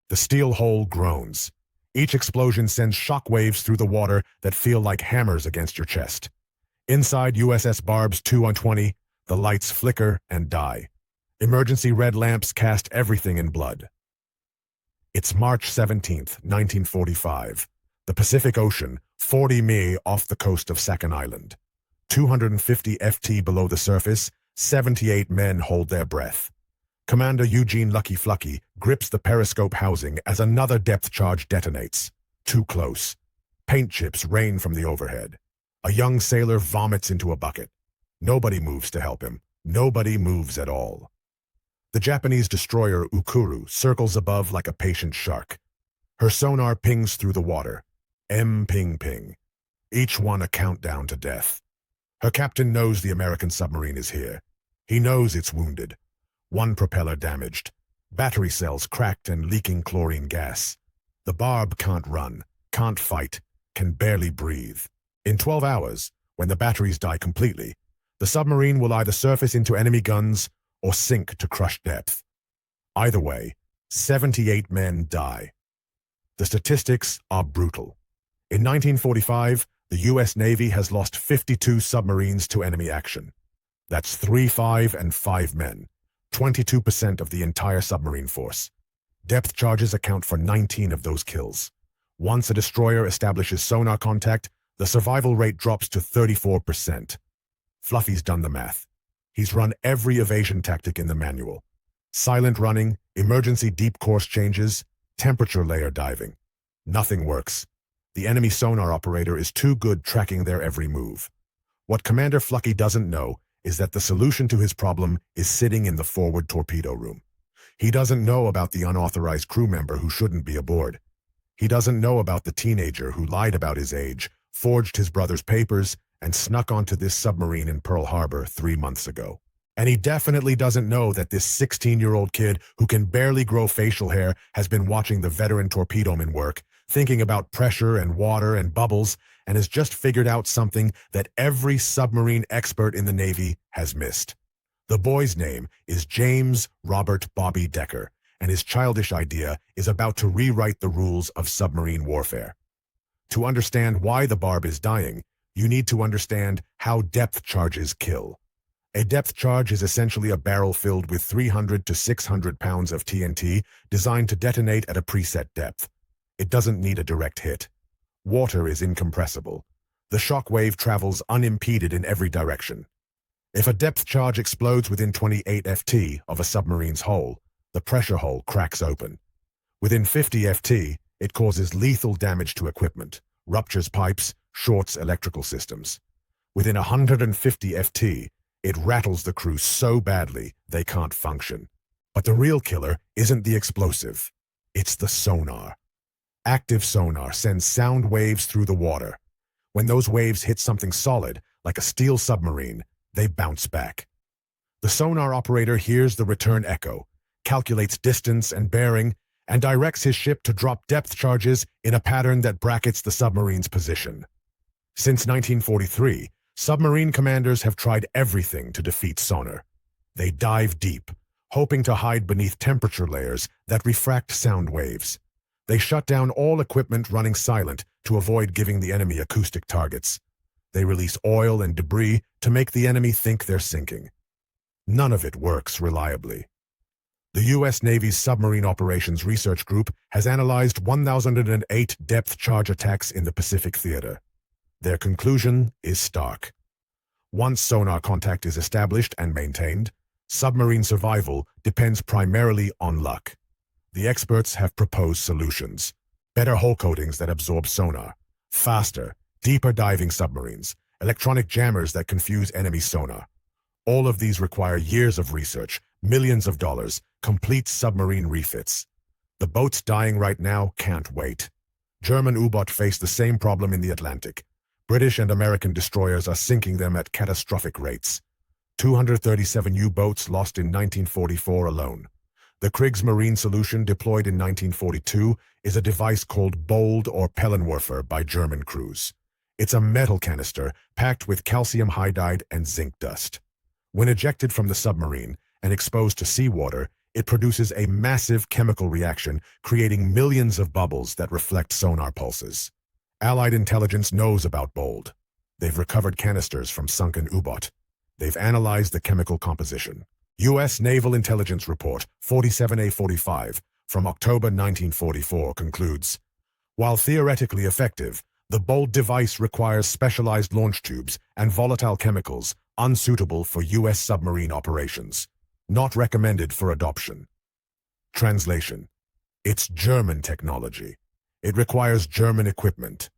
The steel hull groans. Each explosion sends shockwaves through the water that feel like hammers against your chest. Inside USS Barb's 2-on-20, the lights flicker and die. Emergency red lamps cast everything in blood. It's March 17th, 1945. The Pacific Ocean, 40 mi off the coast of Sakhalin Island. 250 FT below the surface, 78 men hold their breath. Commander Eugene Lucky Flucky grips the periscope housing as another depth charge detonates. Too close. Paint chips rain from the overhead. A young sailor vomits into a bucket. Nobody moves to help him. Nobody moves at all. The Japanese destroyer Ukuru circles above like a patient shark. Her sonar pings through the water. Ping-ping. Each one a countdown to death. Her captain knows the American submarine is here. He knows it's wounded. One propeller damaged. Battery cells cracked and leaking chlorine gas. The Barb can't run, can't fight, can barely breathe. In 12 hours, when the batteries die completely, the submarine will either surface into enemy guns or sink to crushed depth. Either way, 78 men die. The statistics are brutal. In 1945, the U.S. Navy has lost 52 submarines to enemy action. That's 3, 5, and 5 men, 22% of the entire submarine force. Depth charges account for 19 of those kills. Once a destroyer establishes sonar contact, the survival rate drops to 34%. Fluffy's done the math. He's run every evasion tactic in the manual. Silent running, emergency deep course changes, temperature layer diving. Nothing works. The enemy sonar operator is too good tracking their every move. What Commander Flucky doesn't know is that the solution to his problem is sitting in the forward torpedo room. He doesn't know about the unauthorized crew member who shouldn't be aboard. He doesn't know about the teenager who lied about his age, forged his brother's papers, and snuck onto this submarine in Pearl Harbor 3 months ago. And he definitely doesn't know that this 16-year-old kid who can barely grow facial hair has been watching the veteran torpedoman work, thinking about pressure and water and bubbles, and has just figured out something that every submarine expert in the Navy has missed. The boy's name is James Robert Bobby Decker, and his childish idea is about to rewrite the rules of submarine warfare. To understand why the Barb is dying, you need to understand how depth charges kill. A depth charge is essentially a barrel filled with 300 to 600 pounds of TNT designed to detonate at a preset depth. It doesn't need a direct hit. Water is incompressible. The shockwave travels unimpeded in every direction. If a depth charge explodes within 28 FT of a submarine's hull, the pressure hull cracks open. Within 50 FT, it causes lethal damage to equipment, ruptures pipes, shorts electrical systems. Within 150 FT, it rattles the crew so badly they can't function. But the real killer isn't the explosive. It's the sonar. Active sonar sends sound waves through the water. When those waves hit something solid, like a steel submarine, they bounce back. The sonar operator hears the return echo, calculates distance and bearing, and directs his ship to drop depth charges in a pattern that brackets the submarine's position. Since 1943, submarine commanders have tried everything to defeat sonar. They dive deep, hoping to hide beneath temperature layers that refract sound waves. They shut down all equipment running silent to avoid giving the enemy acoustic targets. They release oil and debris to make the enemy think they're sinking. None of it works reliably. The U.S. Navy's Submarine Operations Research Group has analyzed 1,008 depth charge attacks in the Pacific Theater. Their conclusion is stark. Once sonar contact is established and maintained, submarine survival depends primarily on luck. The experts have proposed solutions. Better hull coatings that absorb sonar, faster, deeper diving submarines, electronic jammers that confuse enemy sonar. All of these require years of research, millions of dollars, complete submarine refits. The boats dying right now can't wait. German U-boat face the same problem in the Atlantic. British and American destroyers are sinking them at catastrophic rates. 237 U-boats lost in 1944 alone. The Kriegsmarine solution deployed in 1942 is a device called Bold or Pellenwerfer by German crews. It's a metal canister packed with calcium hydride and zinc dust. When ejected from the submarine and exposed to seawater, It produces a massive chemical reaction, creating millions of bubbles that reflect sonar pulses. Allied intelligence knows about Bold. They've recovered canisters from sunken U-boat. They've analyzed the chemical composition. U.S. Naval Intelligence Report 47A45 from October 1944 concludes, while theoretically effective, the Bold device requires specialized launch tubes and volatile chemicals unsuitable for U.S. submarine operations. Not recommended for adoption. Translation: it's German technology. It requires German equipment.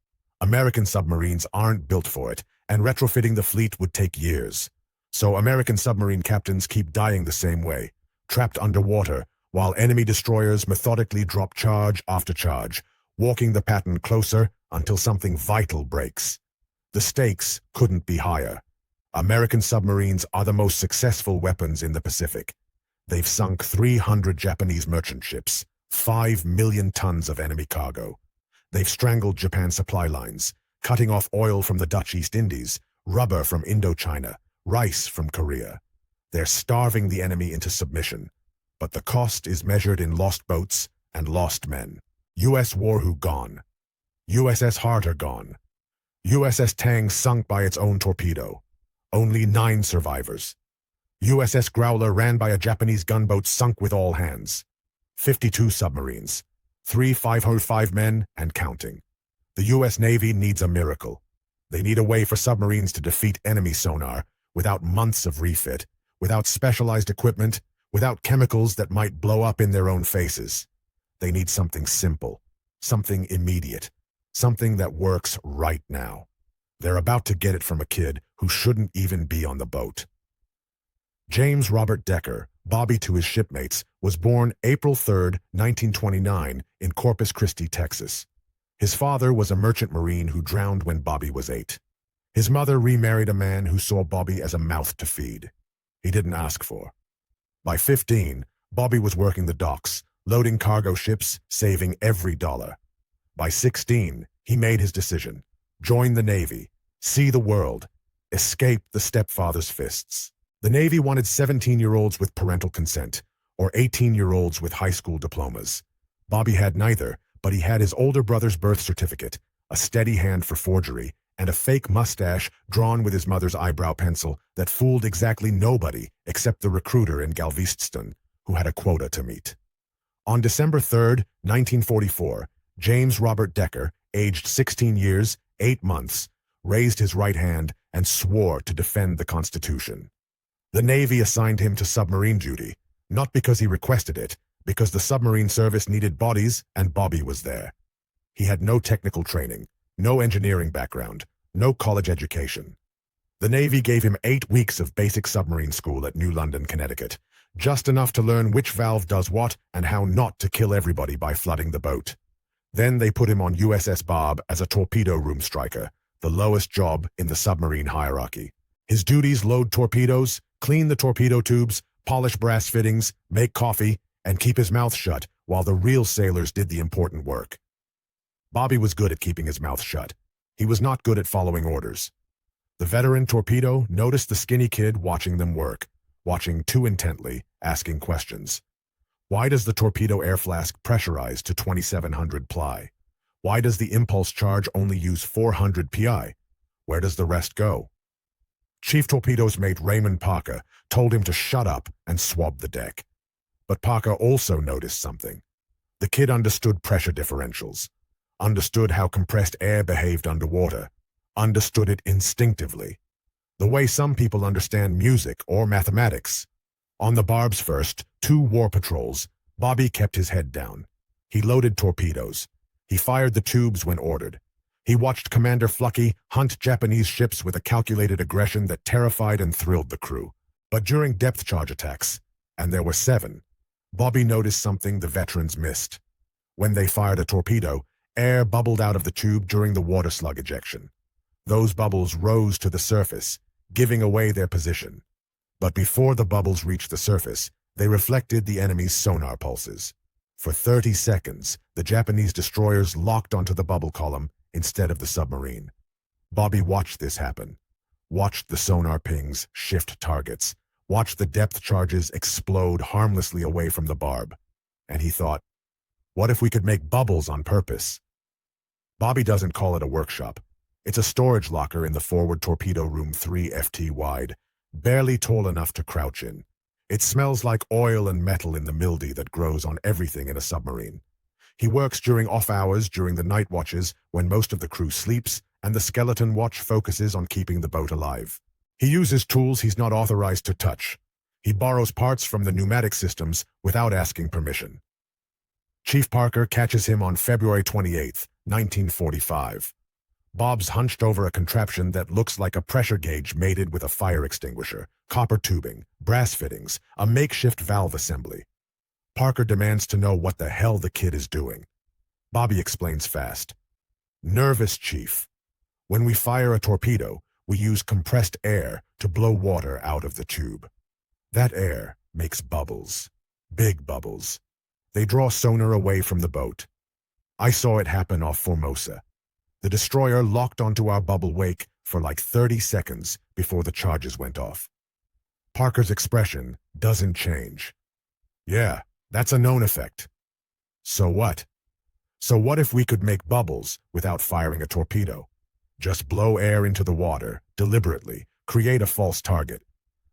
American submarines aren't built for it, and retrofitting the fleet would take years. So American submarine captains keep dying the same way, trapped underwater, while enemy destroyers methodically drop charge after charge, walking the pattern closer until something vital breaks. The stakes couldn't be higher. American submarines are the most successful weapons in the Pacific. They've sunk 300 Japanese merchant ships, 5 million tons of enemy cargo. They've strangled Japan's supply lines, cutting off oil from the Dutch East Indies, rubber from Indochina, rice from Korea. They're starving the enemy into submission, but the cost is measured in lost boats and lost men. U.S. Warhu gone. USS Harter gone. USS Tang sunk by its own torpedo. Only 9 survivors. USS Growler ran by a Japanese gunboat sunk with all hands. 52 submarines. 3 505 men and counting. The U.S. Navy needs a miracle. They need a way for submarines to defeat enemy sonar without months of refit, without specialized equipment, without chemicals that might blow up in their own faces. They need something simple, something immediate, something that works right now. They're about to get it from a kid who shouldn't even be on the boat. James Robert Decker, Bobby to his shipmates, was born April 3, 1929, in Corpus Christi, Texas. His father was a merchant marine who drowned when Bobby was 8. His mother remarried a man who saw Bobby as a mouth to feed. He didn't ask for. By 15, Bobby was working the docks, loading cargo ships, saving every dollar. By 16, he made his decision. Join the Navy, see the world, escape the stepfather's fists. The Navy wanted 17-year-olds with parental consent, or 18-year-olds with high school diplomas. Bobby had neither, but he had his older brother's birth certificate, a steady hand for forgery, and a fake mustache drawn with his mother's eyebrow pencil that fooled exactly nobody except the recruiter in Galveston, who had a quota to meet. On December 3, 1944, James Robert Decker, aged 16 years, 8 months, raised his right hand and swore to defend the Constitution. The Navy assigned him to submarine duty, not because he requested it, because the submarine service needed bodies and Bobby was there. He had no technical training, no engineering background, no college education. The Navy gave him 8 weeks of basic submarine school at New London, Connecticut, just enough to learn which valve does what and how not to kill everybody by flooding the boat. Then they put him on USS Barb as a torpedo room striker, the lowest job in the submarine hierarchy. His duties: load torpedoes, clean the torpedo tubes, polish brass fittings, make coffee, and keep his mouth shut while the real sailors did the important work. Bobby was good at keeping his mouth shut. He was not good at following orders. The veteran torpedo noticed the skinny kid watching them work, watching too intently, asking questions. Why does the torpedo air flask pressurize to 2700 ply? Why does the impulse charge only use 400 pi? Where does the rest go? Chief Torpedo's mate Raymond Parker told him to shut up and swab the deck. But Parker also noticed something. The kid understood pressure differentials, understood how compressed air behaved underwater, understood it instinctively, the way some people understand music or mathematics. On the Barb's first 2 war patrols, Bobby kept his head down. He loaded torpedoes. He fired the tubes when ordered. He watched Commander Flucky hunt Japanese ships with a calculated aggression that terrified and thrilled the crew. But during depth charge attacks, and there were 7, Bobby noticed something the veterans missed. When they fired a torpedo, air bubbled out of the tube during the water slug ejection. Those bubbles rose to the surface, giving away their position. But before the bubbles reached the surface, they reflected the enemy's sonar pulses. For 30 seconds, the Japanese destroyers locked onto the bubble column instead of the submarine. Bobby watched this happen, watched the sonar pings shift targets, watched the depth charges explode harmlessly away from the barb. And he thought, what if we could make bubbles on purpose? Bobby doesn't call it a workshop. It's a storage locker in the forward torpedo room 3 FT wide, barely tall enough to crouch in. It smells like oil and metal in the mildew that grows on everything in a submarine. He works during off hours during the night watches when most of the crew sleeps and the skeleton watch focuses on keeping the boat alive. He uses tools he's not authorized to touch. He borrows parts from the pneumatic systems without asking permission. Chief Parker catches him on February 28, 1945. Bob's hunched over a contraption that looks like a pressure gauge mated with a fire extinguisher, copper tubing, brass fittings, a makeshift valve assembly. Parker demands to know what the hell the kid is doing. Bobby explains fast. Nervous, Chief. When we fire a torpedo, we use compressed air to blow water out of the tube. That air makes bubbles. Big bubbles. They draw sonar away from the boat. I saw it happen off Formosa. The destroyer locked onto our bubble wake for like 30 seconds before the charges went off. Parker's expression doesn't change. Yeah, that's a known effect. So what? So what if we could make bubbles without firing a torpedo? Just blow air into the water, deliberately, create a false target.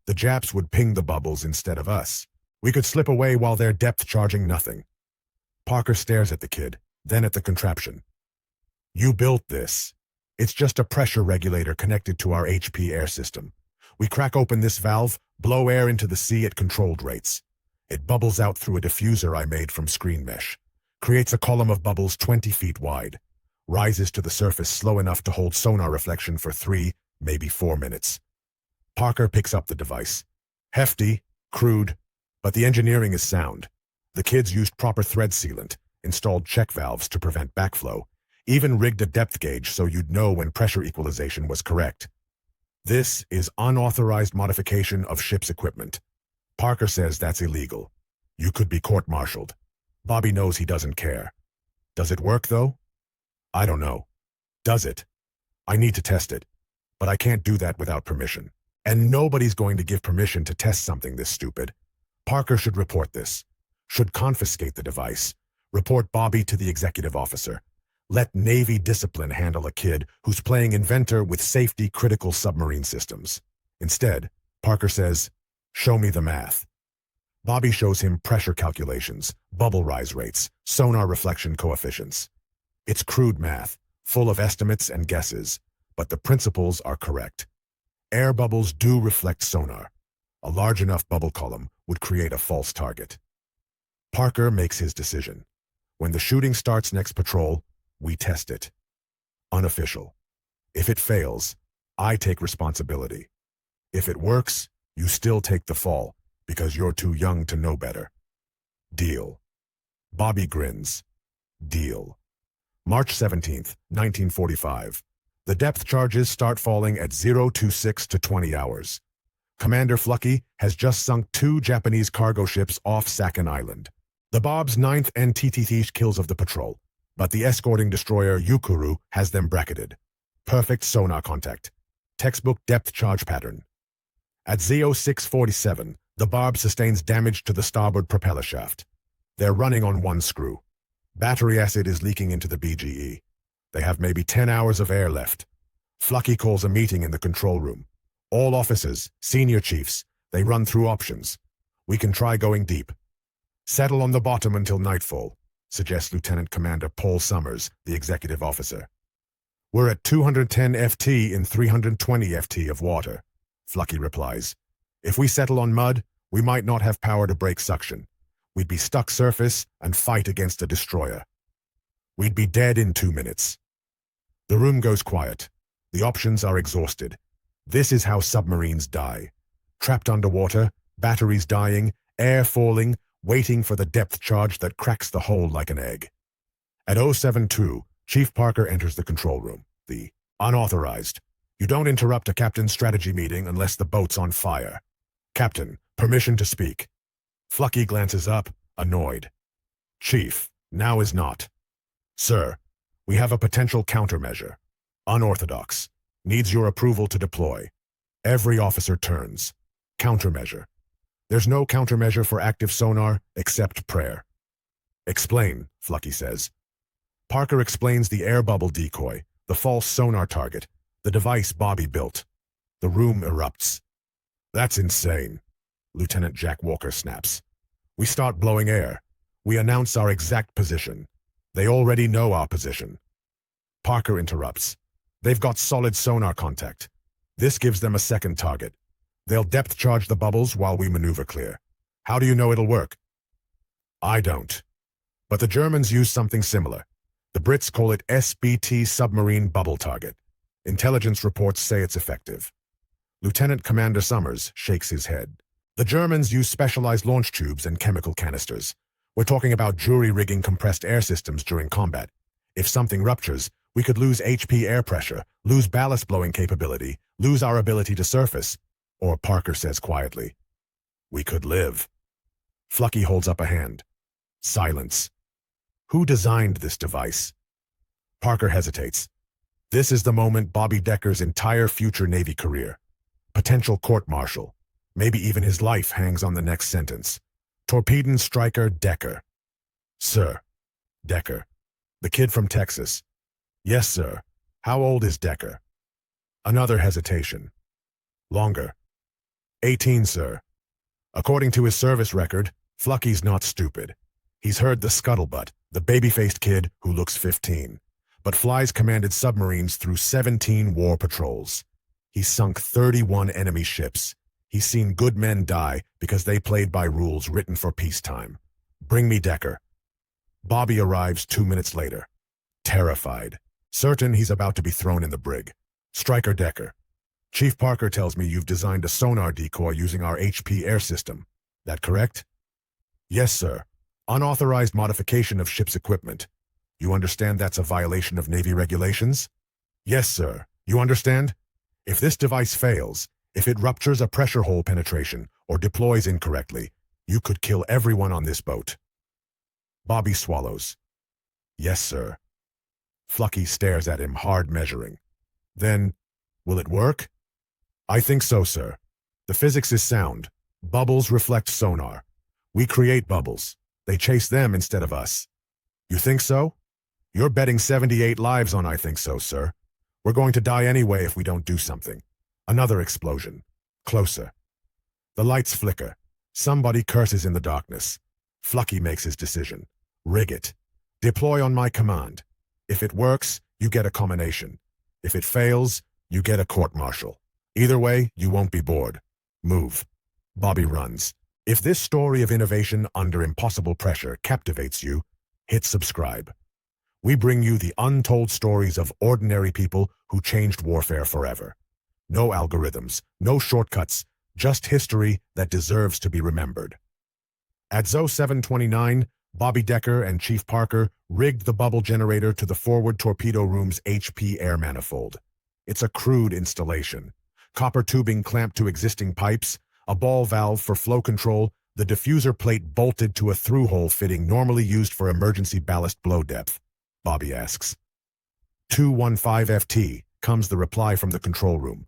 The Japs would ping the bubbles instead of us. We could slip away while they're depth charging nothing. Parker stares at the kid, then at the contraption. You built this. It's just a pressure regulator connected to our HP air system. We crack open this valve, blow air into the sea at controlled rates. It bubbles out through a diffuser I made from screen mesh, creates a column of bubbles 20 feet wide, rises to the surface slow enough to hold sonar reflection for 3, maybe 4 minutes. Parker picks up the device. Hefty, crude, but the engineering is sound. The kids used proper thread sealant, installed check valves to prevent backflow, even rigged a depth gauge so you'd know when pressure equalization was correct. This is unauthorized modification of ship's equipment. Parker says that's illegal. You could be court-martialed. Bobby knows he doesn't care. Does it work, though? I don't know. Does it? I need to test it. But I can't do that without permission. And nobody's going to give permission to test something this stupid. Parker should report this. Should confiscate the device. Report Bobby to the executive officer. Let Navy discipline handle a kid who's playing inventor with safety-critical submarine systems. Instead, Parker says, show me the math. Bobby shows him pressure calculations, bubble rise rates, sonar reflection coefficients. It's crude math, full of estimates and guesses, but the principles are correct. Air bubbles do reflect sonar. A large enough bubble column would create a false target. Parker makes his decision. When the shooting starts next patrol, we test it. Unofficial. If it fails, I take responsibility. If it works, you still take the fall, because you're too young to know better. Deal. Bobby grins. Deal. March 17th, 1945. The depth charges start falling at 026 to 20 hours. Commander Flucky has just sunk 2 Japanese cargo ships off Saken Island. The Bob's 9th and TTT kills of the patrol, but the escorting destroyer Yukuru has them bracketed. Perfect sonar contact. Textbook depth charge pattern. At 0647, the Barb sustains damage to the starboard propeller shaft. They're running on one screw. Battery acid is leaking into the BGE. They have maybe 10 hours of air left. Flucky calls a meeting in the control room. All officers, senior chiefs, they run through options. We can try going deep. Settle on the bottom until nightfall, suggests Lieutenant Commander Paul Summers, the executive officer. We're at 210 FT in 320 FT of water, Flucky replies. If we settle on mud, we might not have power to break suction. We'd be stuck surface and fight against a destroyer. We'd be dead in 2 minutes. The room goes quiet. The options are exhausted. This is how submarines die. Trapped underwater, batteries dying, air falling, waiting for the depth charge that cracks the hull like an egg. At 072, Chief Parker enters the control room. The unauthorized. You don't interrupt a captain's strategy meeting unless the boat's on fire. Captain, permission to speak. Flucky glances up, annoyed. Chief, now is not. Sir, we have a potential countermeasure. Unorthodox. Needs your approval to deploy. Every officer turns. Countermeasure. There's no countermeasure for active sonar except prayer. Explain, Flucky says. Parker explains the air bubble decoy, the false sonar target, the device Bobby built. The room erupts. That's insane, Lieutenant Jack Walker snaps. We start blowing air. We announce our exact position. They already know our position. Parker interrupts. They've got solid sonar contact. This gives them a second target. They'll depth charge the bubbles while we maneuver clear. How do you know it'll work? I don't. But the Germans use something similar. The Brits call it SBT submarine bubble target. Intelligence reports say it's effective. Lieutenant Commander Summers shakes his head. The Germans use specialized launch tubes and chemical canisters. We're talking about jury-rigging compressed air systems during combat. If something ruptures, we could lose HP air pressure, lose ballast blowing capability, lose our ability to surface. Or, Parker says quietly, we could live. Flucky holds up a hand. Silence. Who designed this device? Parker hesitates. This is the moment Bobby Decker's entire future Navy career. Potential court-martial. Maybe even his life hangs on the next sentence. Torpedo striker Decker. Sir. Decker. The kid from Texas. Yes, sir. How old is Decker? Another hesitation. Longer. 18, sir. According to his service record, Flucky's not stupid. He's heard the scuttlebutt, the baby-faced kid who looks 15, but flies commanded submarines through 17 war patrols. He's sunk 31 enemy ships. He's seen good men die because they played by rules written for peacetime. Bring me Decker. Bobby arrives 2 minutes later. Terrified. Certain he's about to be thrown in the brig. Striker Decker. Chief Parker tells me you've designed a sonar decoy using our HP air system. That correct? Yes, sir. Unauthorized modification of ship's equipment. You understand that's a violation of Navy regulations? Yes, sir. You understand? If this device fails, if it ruptures a pressure hole penetration or deploys incorrectly, you could kill everyone on this boat. Bobby swallows. Yes, sir. Flucky stares at him, hard measuring. Then, will it work? I think so, sir. The physics is sound. Bubbles reflect sonar. We create bubbles. They chase them instead of us. You think so? You're betting 78 lives on I think so, sir. We're going to die anyway if we don't do something. Another explosion. Closer. The lights flicker. Somebody curses in the darkness. Flucky makes his decision. Rig it. Deploy on my command. If it works, you get a combination. If it fails, you get a court-martial. Either way, you won't be bored. Move. Bobby runs. If this story of innovation under impossible pressure captivates you, hit subscribe. We bring you the untold stories of ordinary people who changed warfare forever. No algorithms, no shortcuts, just history that deserves to be remembered. At ZO 729, Bobby Decker and Chief Parker rigged the bubble generator to the forward torpedo room's HP air manifold. It's a crude installation. Copper tubing clamped to existing pipes, a ball valve for flow control, the diffuser plate bolted to a through-hole fitting normally used for emergency ballast blow depth. Bobby asks. 215 FT, comes the reply from the control room.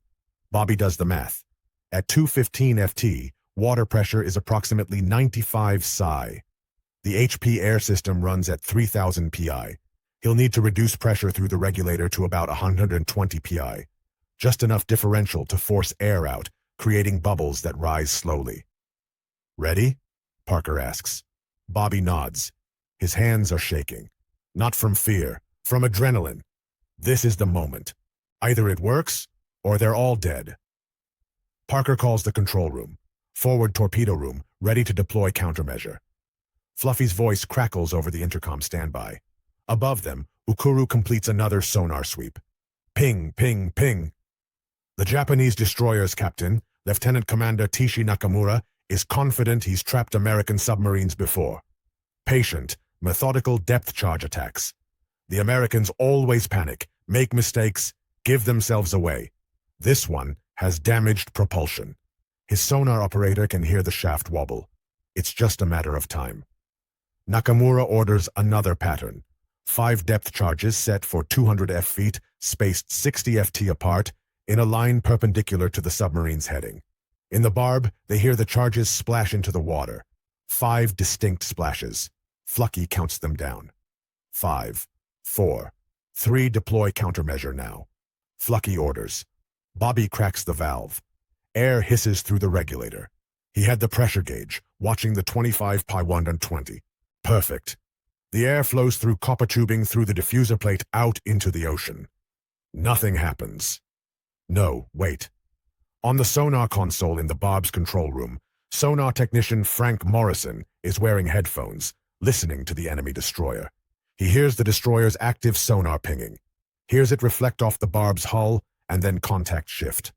Bobby does the math. At 215 FT, water pressure is approximately 95 psi. The HP air system runs at 3000 PI. He'll need to reduce pressure through the regulator to about 120 PI. Just enough differential to force air out, creating bubbles that rise slowly. Ready? Parker asks. Bobby nods. His hands are shaking. Not from fear, from adrenaline. This is the moment. Either it works, or they're all dead. Parker calls the control room. Forward torpedo room, ready to deploy countermeasure. Fluffy's voice crackles over the intercom standby. Above them, Ukuru completes another sonar sweep. Ping, ping, ping. The Japanese destroyer's captain, Lieutenant Commander Tishi Nakamura, is confident he's trapped American submarines before. Patient, methodical depth charge attacks. The Americans always panic, make mistakes, give themselves away. This one has damaged propulsion. His sonar operator can hear the shaft wobble. It's just a matter of time. Nakamura orders another pattern. 5 depth charges set for 200 feet, spaced 60 ft apart, in a line perpendicular to the submarine's heading. In the barb, they hear the charges splash into the water. 5 distinct splashes. Flucky counts them down. 5, 4, 3. Deploy countermeasure now. Flucky orders. Bobby cracks the valve. Air hisses through the regulator. He had the pressure gauge, watching the 25 pi 120. Perfect. The air flows through copper tubing through the diffuser plate out into the ocean. Nothing happens. No, wait. On the sonar console in the barb's control room, sonar technician Frank Morrison is wearing headphones, listening to the enemy destroyer. He hears the destroyer's active sonar pinging, hears it reflect off the barb's hull, and then contact shift.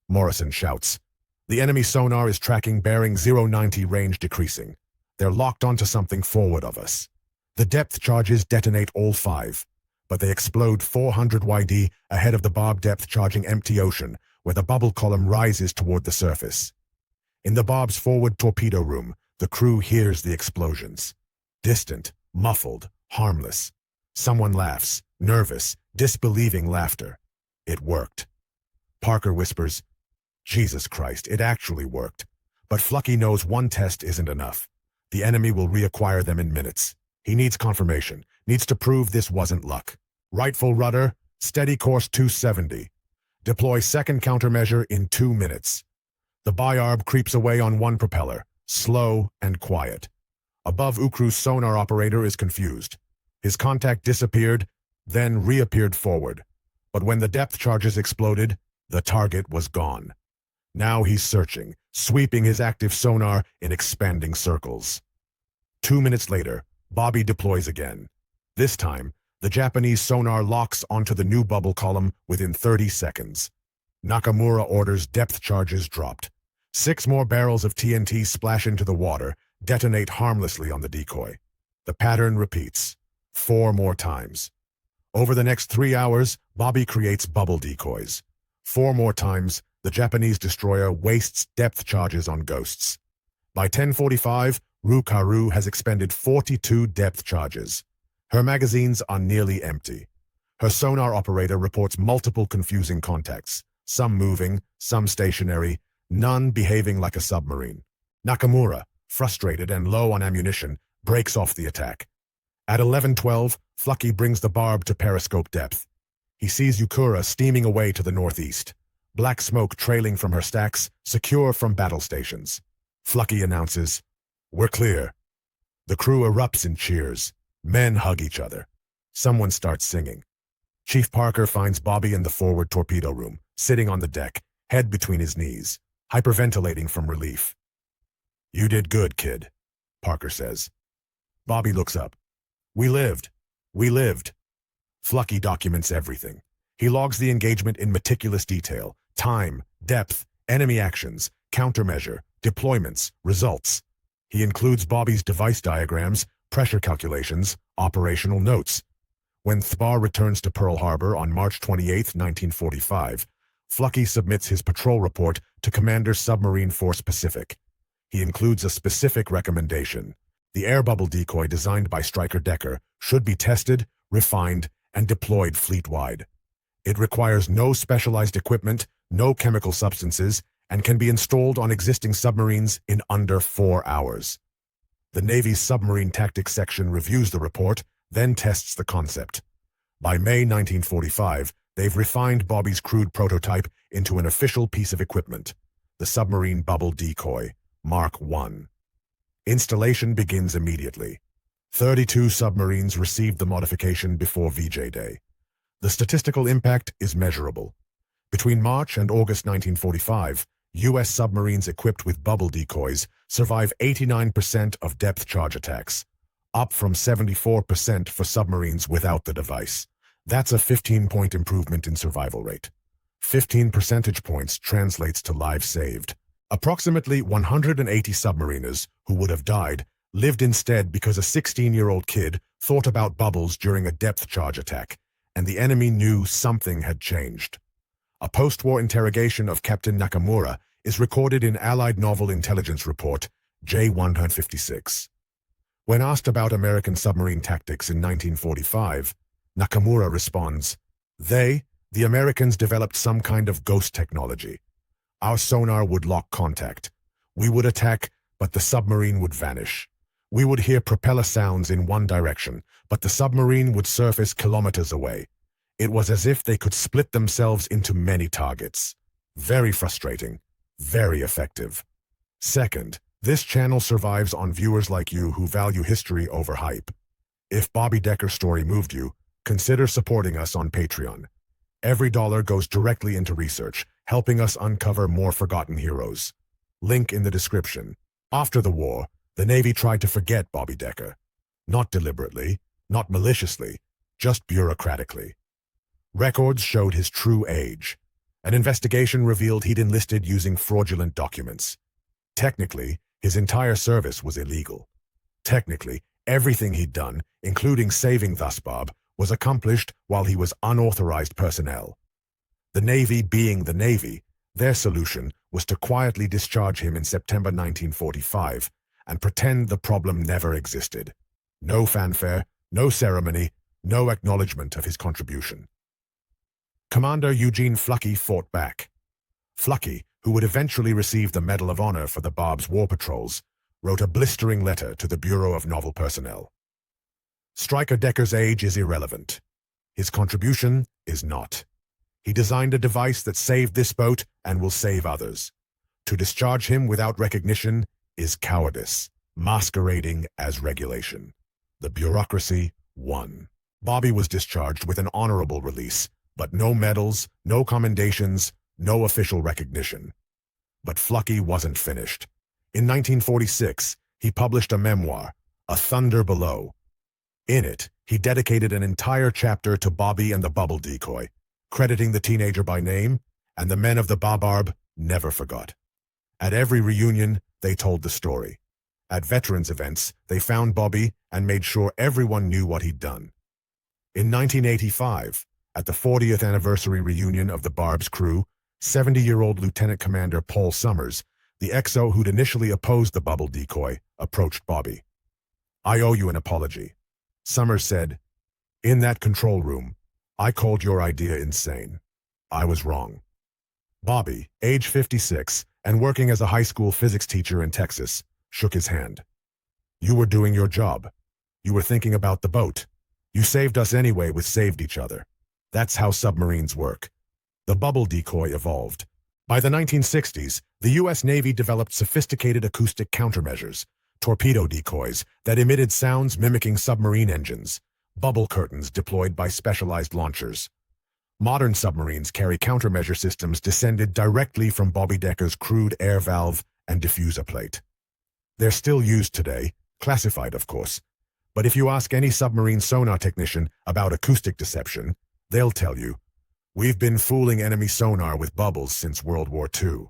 Morrison shouts, "The enemy sonar is tracking bearing 090 range decreasing. They're locked onto something forward of us." The depth charges detonate all 5, but they explode 400 YD ahead of the barb depth charging empty ocean, where the bubble column rises toward the surface. In the barb's forward torpedo room, the crew hears the explosions. Distant, muffled, harmless. Someone laughs, nervous, disbelieving laughter. It worked. Parker whispers, "Jesus Christ, it actually worked." But Flucky knows one test isn't enough. The enemy will reacquire them in minutes. He needs confirmation, needs to prove this wasn't luck. Right full rudder, steady course 270. Deploy second countermeasure in 2 minutes. The Bayarb creeps away on one propeller, slow and quiet. Above, Ukru's sonar operator is confused. His contact disappeared, then reappeared forward. But when the depth charges exploded, the target was gone. Now he's searching, sweeping his active sonar in expanding circles. 2 minutes later, Bobby deploys again. This time, the Japanese sonar locks onto the new bubble column within 30 seconds. Nakamura orders depth charges dropped. 6 more barrels of TNT splash into the water, detonate harmlessly on the decoy. The pattern repeats, 4 more times. Over the next 3 hours, Bobby creates bubble decoys. 4 more times, the Japanese destroyer wastes depth charges on ghosts. By 10:45, Rukaru has expended 42 depth charges. Her magazines are nearly empty. Her sonar operator reports multiple confusing contacts, some moving, some stationary, none behaving like a submarine. Nakamura, frustrated and low on ammunition, breaks off the attack. At 11:12, Flucky brings the barb to periscope depth. He sees Yukura steaming away to the northeast, black smoke trailing from her stacks, secure from battle stations. Flucky announces, "We're clear." The crew erupts in cheers. Men hug each other. Someone starts singing. Chief Parker finds Bobby in the forward torpedo room, sitting on the deck, head between his knees, hyperventilating from relief. "You did good, kid," Parker says. Bobby looks up. We lived. Flucky documents everything. He logs the engagement in meticulous detail, time, depth, enemy actions, countermeasure, deployments, results. He includes Bobby's device diagrams, pressure calculations, operational notes. When Thbar returns to Pearl Harbor on March 28, 1945, Flucky submits his patrol report to Commander Submarine Force Pacific. He includes a specific recommendation. The air bubble decoy designed by Stryker Decker should be tested, refined, and deployed fleet-wide. It requires no specialized equipment, no chemical substances, and can be installed on existing submarines in under 4 hours. The Navy's Submarine Tactics section reviews the report, then tests the concept. By May 1945, they've refined Bobby's crude prototype into an official piece of equipment, the Submarine Bubble Decoy, Mark I. Installation begins immediately. 32 submarines received the modification before VJ Day. The statistical impact is measurable. Between March and August 1945, U.S. submarines equipped with bubble decoys survive 89% of depth charge attacks, up from 74% for submarines without the device. That's a 15-point improvement in survival rate. 15 percentage points translates to lives saved. Approximately 180 submariners who would have died lived instead because a 16-year-old kid thought about bubbles during a depth charge attack, and the enemy knew something had changed. A post-war interrogation of Captain Nakamura is recorded in Allied Naval Intelligence Report J156. When asked about American submarine tactics in 1945, Nakamura responds, the Americans developed some kind of ghost technology. Our sonar would lock contact. We would attack, but the submarine would vanish. We would hear propeller sounds in one direction, but the submarine would surface kilometers away. It was as if they could split themselves into many targets. Very frustrating, very effective. Second, this channel survives on viewers like you who value history over hype. If Bobby Decker's story moved you, consider supporting us on Patreon. Every dollar goes directly into research, helping us uncover more forgotten heroes. Link in the description. After the war, the Navy tried to forget Bobby Decker. Not deliberately, not maliciously, just bureaucratically. Records showed his true age. An investigation revealed he'd enlisted using fraudulent documents. Technically, his entire service was illegal. Technically, everything he'd done, including saving Thusbob, was accomplished while he was unauthorized personnel. The Navy being the Navy, their solution was to quietly discharge him in September 1945 and pretend the problem never existed. No fanfare, no ceremony, no acknowledgement of his contribution. Commander Eugene Flucky fought back. Flucky, who would eventually receive the Medal of Honor for the Barb's war patrols, wrote a blistering letter to the Bureau of Naval Personnel. Striker Decker's age is irrelevant. His contribution is not. He designed a device that saved this boat and will save others. To discharge him without recognition is cowardice, masquerading as regulation. The bureaucracy won. Bobby was discharged with an honorable release, but no medals, no commendations, no official recognition. But Flucky wasn't finished. In 1946, he published a memoir, A Thunder Below. In it, he dedicated an entire chapter to Bobby and the bubble decoy, crediting the teenager by name, and the men of the Barb never forgot. At every reunion, they told the story. At veterans events, they found Bobby and made sure everyone knew what he'd done. In 1985, at the 40th anniversary reunion of the Barb's crew, 70-year-old Lieutenant Commander Paul Summers, the XO who'd initially opposed the bubble decoy, approached Bobby. "I owe you an apology." Summers said, "In that control room, I called your idea insane. I was wrong." Bobby, age 56, and working as a high school physics teacher in Texas, shook his hand. "You were doing your job. You were thinking about the boat. You saved us anyway, we saved each other. That's how submarines work." The bubble decoy evolved. By the 1960s, the U.S. Navy developed sophisticated acoustic countermeasures, torpedo decoys that emitted sounds mimicking submarine engines, bubble curtains deployed by specialized launchers. Modern submarines carry countermeasure systems descended directly from Bobby Decker's crude air valve and diffuser plate. They're still used today, classified of course, but if you ask any submarine sonar technician about acoustic deception, they'll tell you, "We've been fooling enemy sonar with bubbles since World War II.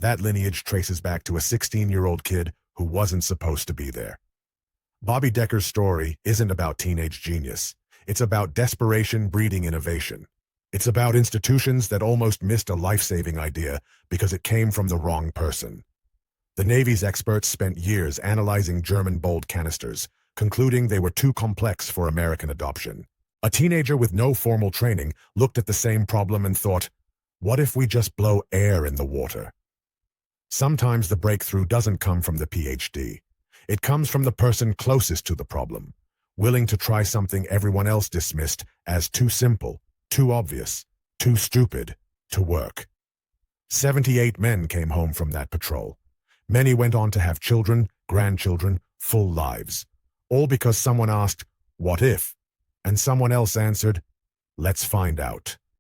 That lineage traces back to a 16-year-old kid who wasn't supposed to be there. Bobby Decker's story isn't about teenage genius. It's about desperation breeding innovation. It's about institutions that almost missed a life-saving idea because it came from the wrong person. The Navy's experts spent years analyzing German bolt canisters, concluding they were too complex for American adoption. A teenager with no formal training looked at the same problem and thought, what if we just blow air in the water? Sometimes the breakthrough doesn't come from the PhD. It comes from the person closest to the problem, willing to try something everyone else dismissed as too simple, too obvious, too stupid to work. 78 men came home from that patrol. Many went on to have children, grandchildren, full lives, all because someone asked, what if? And someone else answered, let's find out.